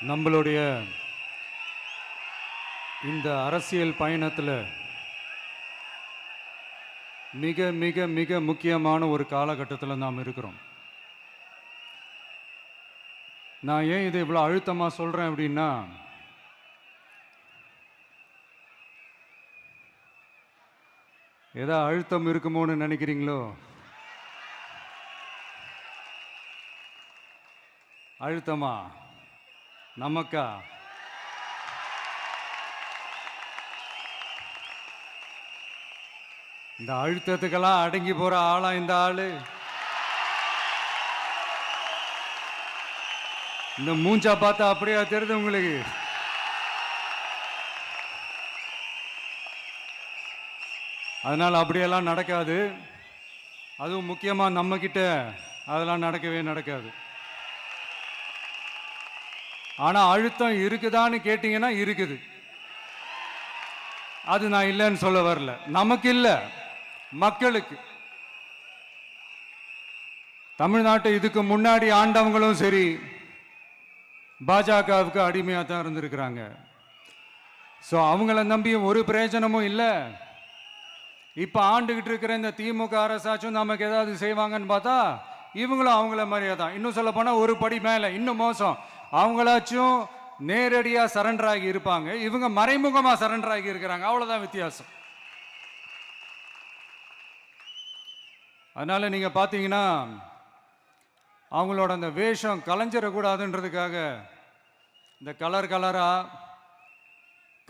நம்மளுடைய இந்த அரசியல் பயணத்தில் மிக மிக மிக முக்கியமான ஒரு காலகட்டத்தில் நாம் இருக்கிறோம். நான் ஏன் இதை இவ்வளோ அழுத்தமாக சொல்கிறேன் அப்படின்னா, ஏதோ அழுத்தம் இருக்குமோன்னு நினைக்கிறீங்களோ? அழுத்தமா? நமக்கா? இந்த அழுத்தத்துக்கெல்லாம் அடங்கி போற ஆளா இந்த ஆளு? இந்த மூஞ்சா பார்த்தா அப்படியா தெரியுது உங்களுக்கு? அதனால அப்படியெல்லாம் நடக்காது. அதுவும் முக்கியமா நம்ம கிட்ட அதெல்லாம் நடக்கவே நடக்காது. ஆனா அழுத்தம் இருக்குதான்னு கேட்டீங்கன்னா இருக்குது. அது நான் இல்லைன்னு சொல்ல வரல. நமக்கு இல்ல, மக்களுக்கு. தமிழ்நாட்டை இதுக்கு முன்னாடி ஆண்டவங்களும் சரி பாஜகவுக்கு அடிமையாக தான் இருந்திருக்கிறாங்க. ஸோ அவங்கள நம்பியும் ஒரு பிரயோஜனமும் இல்லை. இப்போ ஆண்டுகிட்டு இருக்கிற இந்த திமுக அரசாச்சும் நமக்கு ஏதாவது செய்வாங்கன்னு பார்த்தா இவங்களும் அவங்கள மாதிரியே தான். இன்னும் சொல்ல போனால் ஒரு படி மேலே, இன்னும் மோசம். அவங்களாச்சும் நேரடியாக சரண்டர் ஆகி இருப்பாங்க, இவங்க மறைமுகமாக சரண்டர் ஆகி இருக்கிறாங்க. அவ்வளோதான் வித்தியாசம். அதனால நீங்க பார்த்தீங்கன்னா அவங்களோட அந்த வேஷம் கலைஞ்சிடக்கூடாதுன்றதுக்காக இந்த கலரா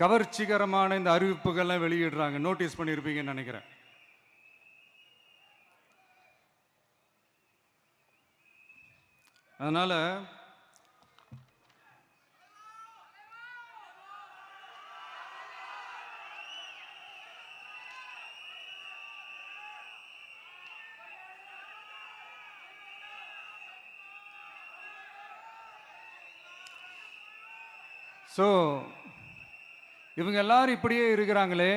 கவர்ச்சிகரமான இந்த அறிவிப்புகள்லாம் வெளியிடுறாங்க. நோட்டீஸ் பண்ணியிருப்பீங்கன்னு நினைக்கிறேன். அதனால ஸோ இவங்க எல்லாரும் இப்படியே இருக்கிறாங்களே,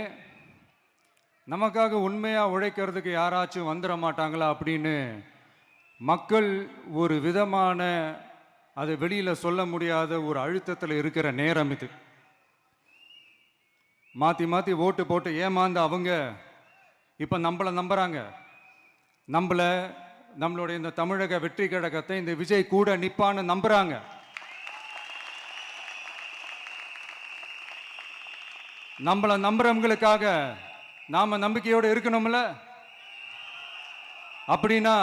நமக்காக உண்மையாக உழைக்கிறதுக்கு யாராச்சும் வந்துட மாட்டாங்களா அப்படின்னு மக்கள் ஒரு விதமான அதை வெளியில் சொல்ல முடியாத ஒரு அழுத்தத்தில் இருக்கிற நேரம் இது. மாற்றி மாற்றி ஓட்டு போட்டு ஏமாந்து அவங்க இப்போ நம்மளை நம்புகிறாங்க. நம்மளுடைய இந்த தமிழக வெற்றி கழகத்தை இந்த விஜய் கூட நிற்பான்னு நம்புகிறாங்க. நம்மளை நம்புறவங்களுக்காக நாம நம்பிக்கையோடு இருக்கணும்ல. அப்படின்னா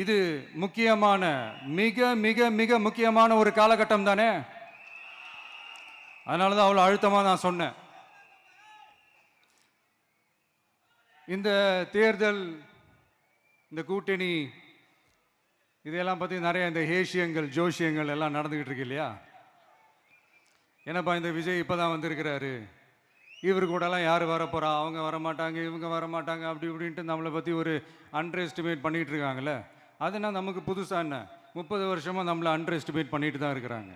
இது முக்கியமான மிக மிக மிக முக்கியமான ஒரு காலகட்டம் தானே. அதனாலதான் அவ்வளோ அழுத்தமா நான் சொன்னேன். இந்த தேர்தல், இந்த கூட்டணி, இதெல்லாம் பத்தி நிறைய இந்த ஹேஷியங்கள் ஜோஷியங்கள் எல்லாம் நடந்துகிட்டு இருக்கு இல்லையா? என்னப்பா இந்த விஜய் இப்பதான் வந்திருக்கிறாரு, இவர் கூடலாம் யார் வரப்போகிறா, அவங்க வரமாட்டாங்க, இவங்க வரமாட்டாங்க, அப்படி இப்படின்ட்டு நம்மளை பற்றி ஒரு அண்டர் எஸ்டிமேட் பண்ணிகிட்டு இருக்காங்கல்ல. அதுனா நமக்கு புதுசாக என்ன? 30 வருஷமாக நம்மளை அண்டர் எஸ்டிமேட் பண்ணிட்டு தான் இருக்கிறாங்க.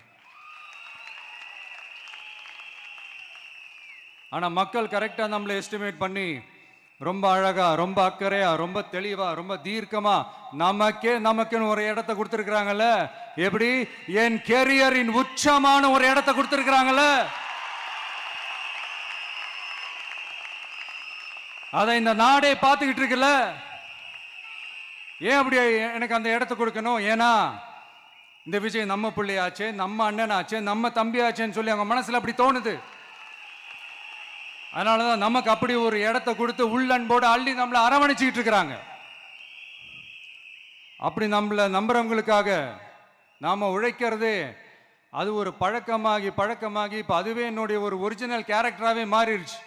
ஆனால் மக்கள் கரெக்டாக நம்மளை எஸ்டிமேட் பண்ணி ரொம்ப அழகாக, ரொம்ப அக்கறையாக, ரொம்ப தெளிவாக, ரொம்ப தீர்க்கமாக நமக்குன்னு ஒரு இடத்த கொடுத்துருக்குறாங்கல்ல. எப்படி? என் கேரியரின் உச்சமான ஒரு இடத்த கொடுத்துருக்குறாங்கல்ல. அதை இந்த நாடே பார்த்துக்கிட்டு இருக்குல்ல. ஏன் அப்படி எனக்கு அந்த இடத்த கொடுக்கணும்? ஏன்னா இந்த விஜய் நம்ம பிள்ளையாச்சே, நம்ம அண்ணனாச்சே, நம்ம தம்பியாச்சேன்னு சொல்லி அவங்க மனசுல அப்படி தோணுது. அதனாலதான் நமக்கு அப்படி ஒரு இடத்த கொடுத்து உள்ளன்போடு அள்ளி நம்மளை அரவணைச்சிக்கிட்டு இருக்கிறாங்க. அப்படி நம்மளை நம்புறவங்களுக்காக நாம உழைக்கிறதே அது ஒரு பழக்கமாகி இப்ப அதுவே என்னுடைய ஒரு ஒரிஜினல் கேரக்டராகவே மாறிடுச்சு.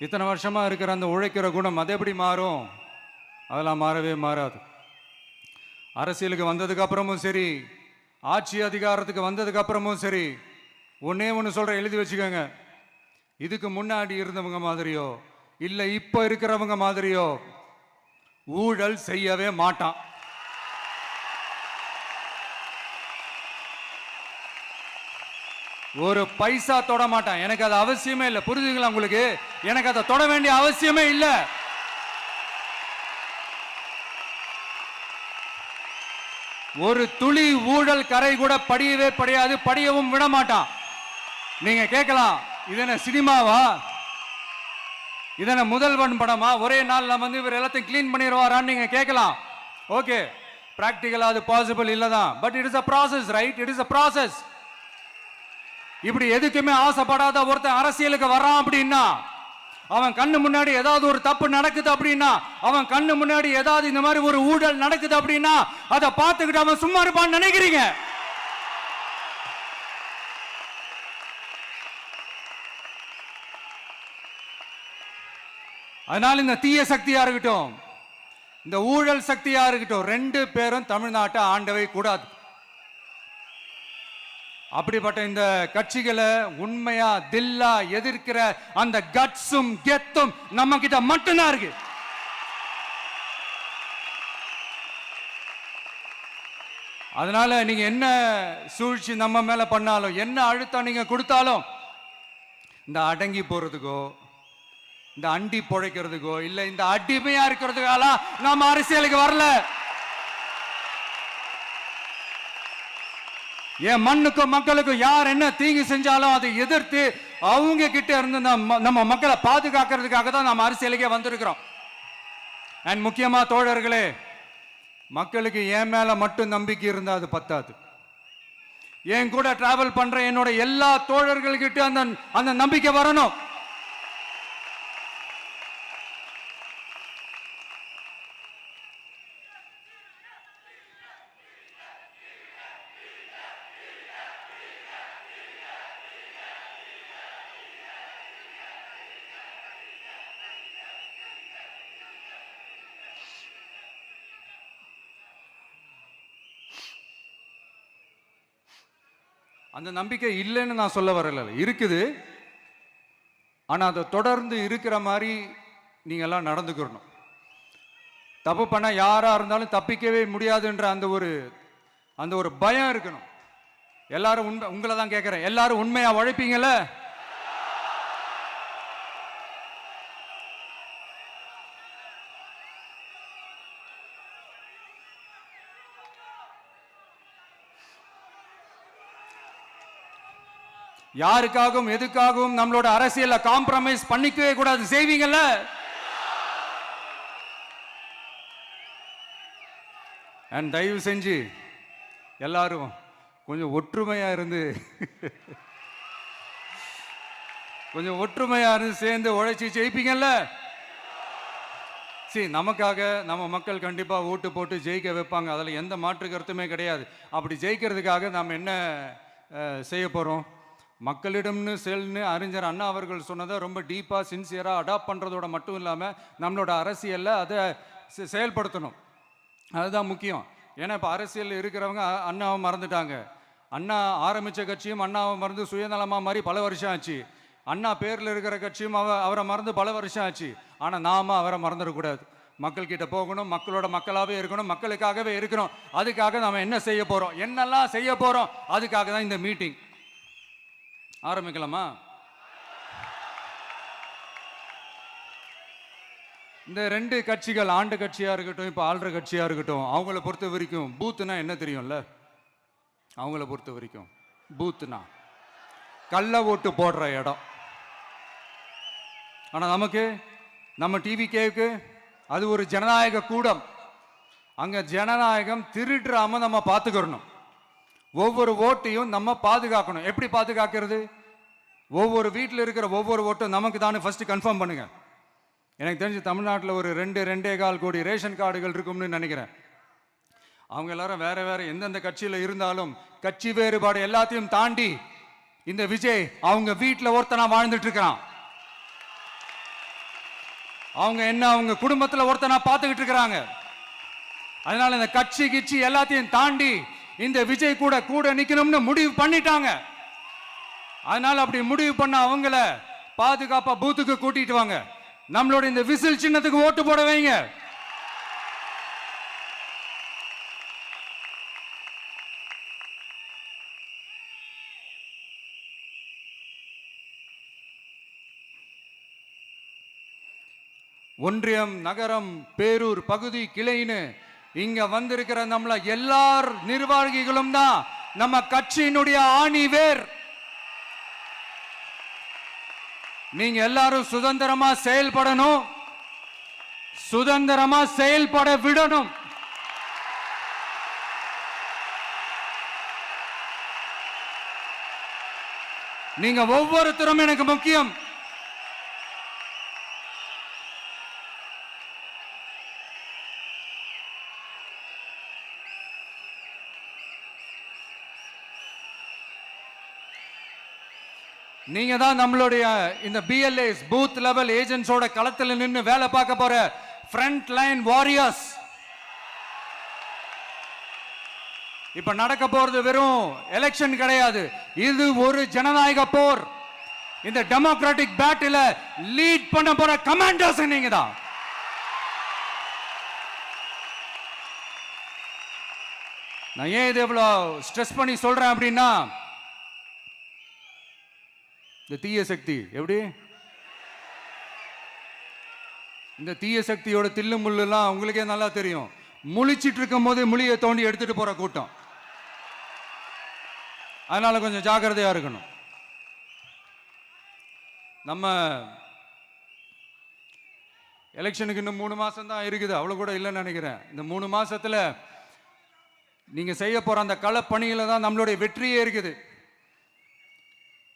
இத்தனை வருஷமா இருக்கிற அந்த உழைக்கிற குணம் அது எப்படி மாறும்? அதெல்லாம் மாறவே மாறாது. அரசியலுக்கு வந்ததுக்கு அப்புறமும் சரி, ஆட்சி அதிகாரத்துக்கு வந்ததுக்கு அப்புறமும் சரி, ஒன்னே ஒன்று சொல்ற, எழுதி வச்சுக்கோங்க. இதுக்கு முன்னாடி இருந்தவங்க மாதிரியோ இல்லை இப்போ இருக்கிறவங்க மாதிரியோ ஊழல் செய்யவே மாட்டான். ஒரு பைசா தொட மாட்டான். எனக்கு அது அவசியமே இல்லை. புரிஞ்சுங்களா உங்களுக்கு? எனக்கு அதை தொட வேண்டிய அவசியமே இல்லை. ஒரு துளி ஊழல் கரை கூட படியவே படியாது, படியவும் விட மாட்டான். நீங்க கேட்கலாம், இது என்ன சினிமாவா, இதன முதல்வன் படமா, ஒரே நாள்ல வந்து இவர் எல்லாத்தையும் கிளீன் பண்ணிடுவாரான்னு நீங்க கேட்கலாம். ஓகே, பிராக்டிகலா அது பாசிபிள் இல்லதான், but it is a process, right? It is a process. இப்படி எதுக்குமே ஆசைப்படாத ஒருத்தன் அரசியலுக்கு வரான் அப்படின்னா, அவன் கண்ணு முன்னாடி ஏதாவது ஒரு தப்பு நடக்குது அப்படின்னா, அவன் கண்ணு முன்னாடி ஏதாவது இந்த மாதிரி ஒரு ஊழல் நடக்குது அப்படின்னா, அதை பார்த்துக்கிட்டு அவன் சும்மா இருப்பான்னு நினைக்கிறீங்க? அதனால இந்த தீய சக்தியா இருக்கட்டும், இந்த ஊழல் சக்தியா இருக்கட்டும், ரெண்டு பேரும் தமிழ்நாட்டை ஆண்டவை கூடாது. அப்படிப்பட்ட இந்த கட்சிகளை உண்மையா தில்லா எதிர்க்கிற அந்த கட்ஸும் கெத்தும் நம்ம கிட்ட மட்டும்தான் இருக்கு. அதனால நீங்க என்ன சூழ்ச்சி நம்ம மேல பண்ணாலும், என்ன அழுத்தம் நீங்க கொடுத்தாலும், இந்த அடங்கி போறதுக்கோ, இந்த அண்டி பொழைக்கிறதுக்கோ, இல்ல இந்த அடிமையா இருக்கிறதுக்கால நாம அரசியலுக்கு வரல. என் மண்ணுக்கும் மக்களுக்கும் யார் என்ன தீங்கு செஞ்சாலும் அதை எதிர்த்து அவங்க கிட்ட இருந்து நம்ம மக்களை பாதுகாக்கிறதுக்காக தான் நம்ம அரசியலுக்கே வந்திருக்கிறோம். அண்ட் முக்கியமா தோழர்களே, மக்களுக்கு என் மேல மட்டும் நம்பிக்கை இருந்தா அது பத்தாது. என் கூட டிராவல் பண்ற என்னோட எல்லா தோழர்கள்கிட்ட அந்த நம்பிக்கை வரணும். அந்த நம்பிக்கை இல்லைன்னு நான் சொல்ல வரல, இருக்குது. ஆனா அதை தொடர்ந்து இருக்கிற மாதிரி நீங்க எல்லாம் நடந்துக்கணும். தப்பு பண்ண யாரா இருந்தாலும் தப்பிக்கவே முடியாதுன்ற அந்த ஒரு பயம் இருக்கணும். எல்லாரும் உங்களை தான் கேட்கிறேன், எல்லாரும் உண்மையா உழைப்பீங்கல்ல? யாருக்காகவும் எதுக்காகவும் நம்மளோட அரசியல்ல காம்ப்ரமைஸ் பண்ணிக்கவே கூடாது, செய்வீங்கல்ல? அண்ட் தயவு செஞ்சு எல்லாரும் கொஞ்சம் ஒற்றுமையா இருந்து சேர்ந்து உழைச்சி ஜெயிப்பீங்கல்ல? சரி, நமக்காக நம்ம மக்கள் கண்டிப்பா ஓட்டு போட்டு ஜெயிக்க வைப்பாங்க, அதுல எந்த மாற்று கருத்துமே கிடையாது. அப்படி ஜெயிக்கிறதுக்காக நாம் என்ன செய்ய போறோம்? மக்களிடம்னு செல்னு அறிஞர் அண்ணா அவர்கள் சொன்னதை ரொம்ப டீப்பாக சின்சியராக அடாப்ட் பண்ணுறதோட மட்டும் இல்லாமல் நம்மளோட அரசியலில் அதை செயல்படுத்தணும். அதுதான் முக்கியம். ஏன்னா இப்போ அரசியல் இருக்கிறவங்க அண்ணாவை மறந்துட்டாங்க. அண்ணா ஆரம்பித்த கட்சியும் அண்ணாவை மறந்து சுயநலமாக மாதிரி பல வருஷம் ஆச்சு. அண்ணா பேரில் இருக்கிற கட்சியும் அவரை மறந்து பல வருஷம் ஆச்சு. ஆனால் நாம அவரை மறந்துடக்கூடாது. மக்கள்கிட்ட போகணும், மக்களோட மக்களாகவே இருக்கணும், மக்களுக்காகவே இருக்கணும். அதுக்காக நாம் என்ன செய்ய போகிறோம், என்னெல்லாம் செய்ய போகிறோம், அதுக்காக தான் இந்த மீட்டிங். ஆரம்பிக்கலாமா? இந்த ரெண்டு கட்சிகள், ஆண்டு கட்சியா இருக்கட்டும், இப்போ ஆள்ற கட்சியா இருக்கட்டும், அவங்கள பொறுத்த வரைக்கும் பூத்துனா என்ன தெரியும்ல? அவங்கள பொறுத்த வரைக்கும் பூத்துனா கள்ள ஓட்டு போடுற இடம். ஆனா நமக்கு, நம்ம டிவிகேவுக்கு அது ஒரு ஜனநாயக கூடம். அங்க ஜனநாயகம் திருடுறாம நம்ம பார்த்துக்கிறணும். ஒவ்வொரு ஓட்டையும் நம்ம பாதுகாக்கணும். எப்படி பாதுகாக்கிறது? ஒவ்வொரு வீட்டில் இருக்கிற ஒவ்வொரு ஓட்டும் நமக்கு தானே ஃபர்ஸ்ட் கன்ஃபார்ம் பண்ணுங்க. எனக்கு தெரிஞ்சு தமிழ்நாட்டில் ஒரு 2.25 கோடி ரேஷன் கார்டுகள் இருக்கும்னு நினைக்கிறேன். அவங்க எல்லாரும் வேற வேற எந்தெந்த கட்சியில் இருந்தாலும் கட்சி வேறுபாடு எல்லாத்தையும் தாண்டி இந்த விஜய் அவங்க வீட்டில் ஒருத்தனா வாழ்ந்துட்டு இருக்கிறான். அவங்க குடும்பத்தில் ஒருத்தனா பார்த்துக்கிட்டு இருக்கிறாங்க. அதனால இந்த கட்சி கிட்சி எல்லாத்தையும் தாண்டி இந்த விஜய் கூட நிக்கணும்னு முடிவு பண்ணிட்டாங்க. அதனால அப்படி முடிவு பண்ண அவங்கள பாதுகாப்பா பூத்துக்கு கூட்டிட்டு வாங்க. நம்மளோட இந்த விசில் சின்னத்துக்கு ஓட்டு போட வைங்க. ஒன்றியம், நகரம், பேரூர், பகுதி, கிளைன்னு இங்க வந்திருக்கிற நம்மள எல்லார் நிர்வாகிகளும் தான் நம்ம கட்சியினுடைய ஆணி வேர். நீங்க எல்லாரும் சுதந்திரமா செயல்படணும், சுதந்திரமா செயல்பட விடணும். நீங்க ஒவ்வொருத்தரும் எனக்கு முக்கியம். நீங்க தான் நம்மளுடைய இந்த பிஎல்ஏஸ் பூத் லெவல் ஏஜென்ட்ஸோட களத்துல நின்று வேலை பார்க்க போற ஃப்ரண்ட் லைன் வாரியர்ஸ். இப்ப நடக்க போறது வெறும் எலெக்ஷன் கிடையாது, இது ஒரு ஜனநாயக போர். இந்த டெமோக்ராட்டிக் பேட்டில லீட் பண்ண போற கமாண்டர்ஸ் நீங்க தான். நான் ஏன் இது எவ்வளவு ஸ்ட்ரெஸ் பண்ணி சொல்றேன் அப்படின்னா, இந்த தீய சக்தி எப்படி இந்த தீய சக்தியோட தில்லு முள்ளுலாம் உங்களுக்கே நல்லா தெரியும். முழிச்சிட்டு இருக்கும் போது முழியை தோண்டி எடுத்துட்டு போற கூட்டம். அதனால கொஞ்சம் ஜாக்கிரதையா இருக்கணும். நம்ம எலெக்ஷனுக்கு இன்னும் 3 மாசம் தான் இருக்குது, அவ்வளவு கூட இல்லைன்னு நினைக்கிறேன். இந்த 3 மாசத்துல நீங்க செய்ய போற அந்த களப்பணியில தான் நம்மளுடைய வெற்றியே இருக்குது.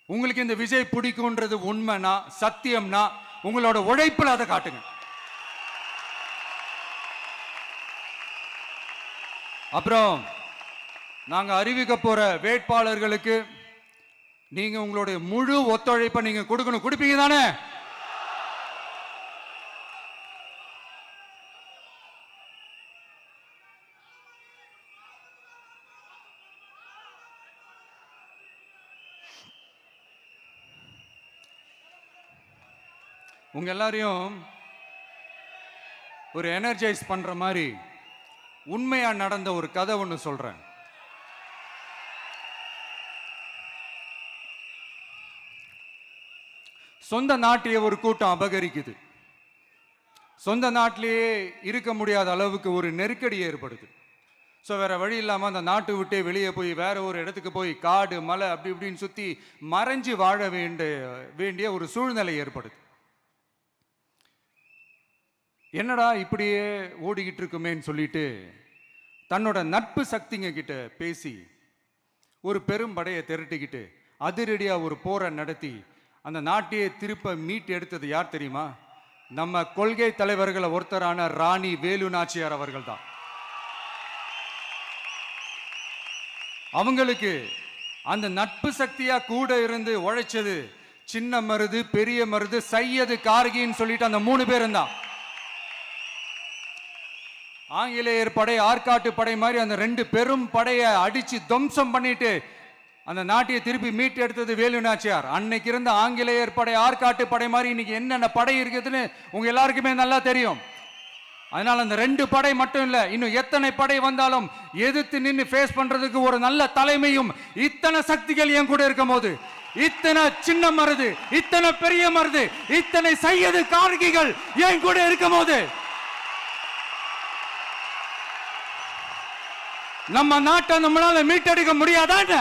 உங்களுக்கு இந்த விஜய் பிடிக்கும்ன்றது உண்மைனா, சத்தியம்னா, உங்களோட உழைப்புல அதை காட்டுங்க. அப்புறம் நாங்க அறிவிக்க போற வேட்பாளர்களுக்கு நீங்க உங்களுடைய முழு ஒத்துழைப்பை நீங்க கொடுக்கணும். கொடுப்பீங்க தானே? உங்க எல்லாரையும் ஒரு எனர்ஜைஸ் பண்ற மாதிரி உண்மையா நடந்த ஒரு கதை ஒன்று சொல்றேன். சொந்த நாட்டையே ஒரு கூட்டம் அபகரிக்குது. சொந்த நாட்டிலேயே இருக்க முடியாத அளவுக்கு ஒரு நெருக்கடி ஏற்படுது. ஸோ வேற வழி இல்லாமல் அந்த நாட்டை விட்டே வெளியே போய் வேற ஒரு இடத்துக்கு போய் காடு மலை அப்படி இப்படின்னு சுற்றி மறைஞ்சு வாழ வேண்டிய ஒரு சூழ்நிலை ஏற்படுது. என்னடா இப்படியே ஓடிக்கிட்டு இருக்குமேன்னு சொல்லிட்டு தன்னோட நட்பு சக்திங்க கிட்ட பேசி ஒரு பெரும் படையை திரட்டிக்கிட்டு அதிரடியா ஒரு போரை நடத்தி அந்த நாட்டையே திருப்ப மீட்டு எடுத்தது யார் தெரியுமா? நம்ம கொள்கை தலைவர்களை ஒருத்தரான ராணி வேலு நாச்சியார் அவர்கள் தான். அவங்களுக்கு அந்த நட்பு சக்தியா கூட இருந்து உழைச்சது சின்ன மருது, பெரிய மருது, சையது, கார்கின்னு சொல்லிட்டு அந்த 3 பேரும் தான். ஆங்கிலேயர் படை, ஆற்காட்டு படை மாதிரி அந்த 2 பெரும் படையை அடிச்சு துவம்சம் பண்ணிட்டு அந்த நாட்டையை திருப்பி மீட்டு எடுத்தது வேலு நாச்சியார். அன்னைக்கு இருந்த ஆங்கிலேயர் படை, ஆற்காட்டு படை மாதிரி இன்னைக்கு என்னென்ன படை இருக்குதுன்னு உங்க எல்லாருக்குமே நல்லா தெரியும். அதனால அந்த 2 படை மட்டும் இல்ல, இன்னும் எத்தனை படை வந்தாலும் எதிர்த்து நின்று ஃபேஸ் பண்றதுக்கு ஒரு நல்ல தலைமையும் இத்தனை சக்திகள் என் கூட இருக்கும் போது, இத்தனை சின்ன மருது, இத்தனை பெரிய மருது, இத்தனை சையது கார்கிகள் என் கூட இருக்கும் போது நம்ம நாட்டை நம்மளால மீட்டெடுக்க முடியாதான்னு?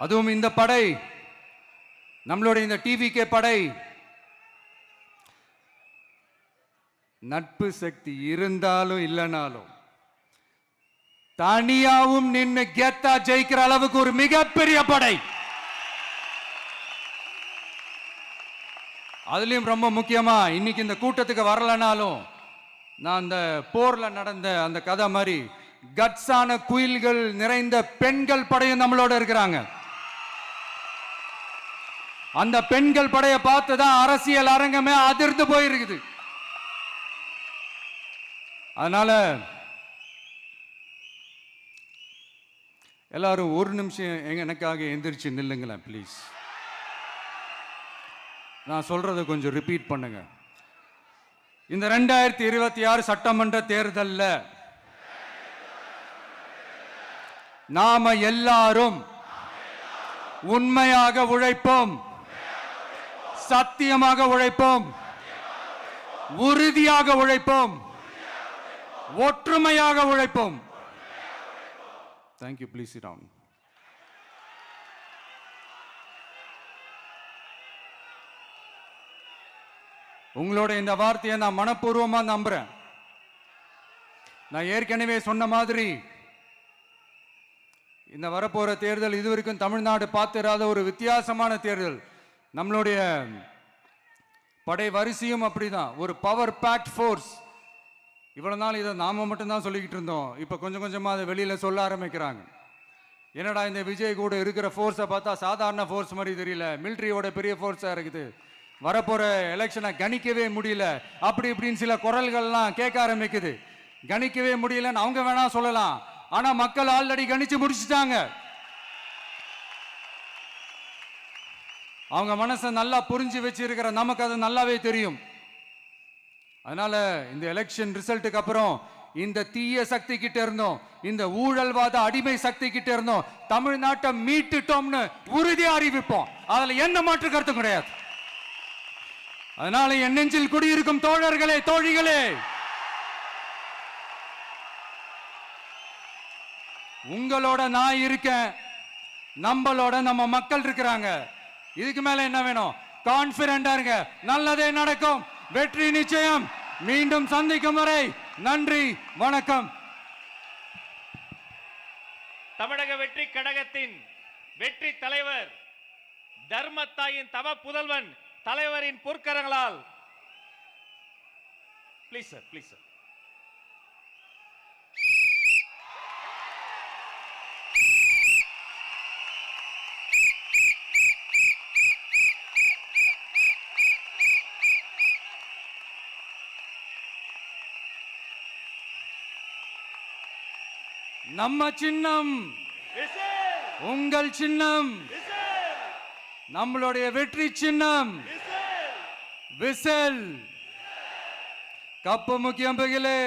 அதுவும் இந்த படை, நம்மளுடைய இந்த டிவிகே படை, நட்பு சக்தி இருந்தாலும் இல்லைனாலும் தனியாவும் நின்று கெத்தா ஜெயிக்கிற அளவுக்கு ஒரு மிகப்பெரிய படை. அதுலயும் ரொம்ப முக்கியமா இன்னைக்கு இந்த கூட்டத்துக்கு வரலனாலும் நான் அந்த போர்ல நடந்த அந்த கதை மாதிரி கட்ஸான குயில்கள் நிறைந்த பெண்கள் படையும் நம்மளோட இருக்கிறாங்க. அந்த பெண்கள் படையை பார்த்துதான் அரசியல் அரங்கமே அதிர்ந்து போயிருக்குது. அதனால எல்லாரும் ஒரு நிமிஷம் எனக்காக எந்திரிச்சு நில்லுங்களேன் ப்ளீஸ். நான் சொல்றதை கொஞ்சம் ரிப்பீட் பண்ணுங்க. இந்த 2026 சட்டமன்ற தேர்தல்ல நாம எல்லாரும் உண்மையாக உழைப்போம், சத்தியமாக உழைப்போம், உறுதியாக உழைப்போம், ஒற்றுமையாக உழைப்போம். தேங்க்யூ. Please sit down. உங்களோட இந்த வார்த்தையை நான் மனப்பூர்வமா நம்புறேன். நான் ஏற்கனவே சொன்ன மாதிரி இந்த வரப்போற தேர்தல் இதுவரைக்கும் தமிழ்நாடு பார்த்திராத ஒரு வித்தியாசமான தேர்தல். நம்மளுடைய படை வரிசையும் அப்படிதான், ஒரு பவர் பேக்ட் ஃபோர்ஸ். இவ்வளவு நாள் இதை நாம மட்டும்தான் சொல்லிக்கிட்டு இருந்தோம். இப்ப கொஞ்சம் கொஞ்சமா அதை வெளியில சொல்ல ஆரம்பிக்கிறாங்க. என்னடா இந்த விஜய் கூட இருக்கிற ஃபோர்ஸை பார்த்தா சாதாரண ஃபோர்ஸ் மாதிரி தெரியல, மிலிட்ரியோட பெரிய ஃபோர்ஸா இருக்குது, வரப்போற எலெக்ஷனை கணிக்கவே முடியல, அப்படி இப்படின்னு சில குரல்கள்லாம் கேட்க ஆரம்பிக்குது. கணிக்கவே முடியலன்னு அவங்க வேணா சொல்லலாம், ஆனா மக்கள் ஆல்ரெடி கணிச்சு முடிச்சுட்டாங்க. அவங்க மனசை நல்லா புரிஞ்சு வச்சிருக்கிற நமக்கு அது நல்லாவே தெரியும். அதனால இந்த எலெக்ஷன் ரிசல்ட்டுக்கு அப்புறம் இந்த தீய சக்தி கிட்ட இருந்தோம், இந்த ஊழல்வாத அடிமை சக்தி கிட்ட இருந்தோம் தமிழ்நாட்டை மீட்டுட்டோம்னு உறுதியா அறிவிப்போம். அதுல என்ன மாற்று கருத்து கிடையாது. அதனால என் நெஞ்சில் குடியிருக்கும் தோழர்களே, தோழிகளே, உங்களோட நான் இருக்கேன், நம்மளோட நம்ம மக்கள் இருக்கிறாங்க. இதுக்கு மேல என்ன வேணும்? கான்பிடண்டா இருங்க, நல்லதே நடக்கும், வெற்றி நிச்சயம். மீண்டும் சந்திக்கும் வரை நன்றி, வணக்கம். தமிழக வெற்றி கழகத்தின் வெற்றி தலைவர், தர்மத்தாயின் தவ புதல்வன், தலைவரின் பொற்கரங்களால் ப்ளீஸ் சார், ப்ளீஸ் சார். நம்ம சின்னம் உங்கள் சின்னம், நம்மளுடைய வெற்றி சின்னம் விசில். கப்பு முக்கியம் பகிலே.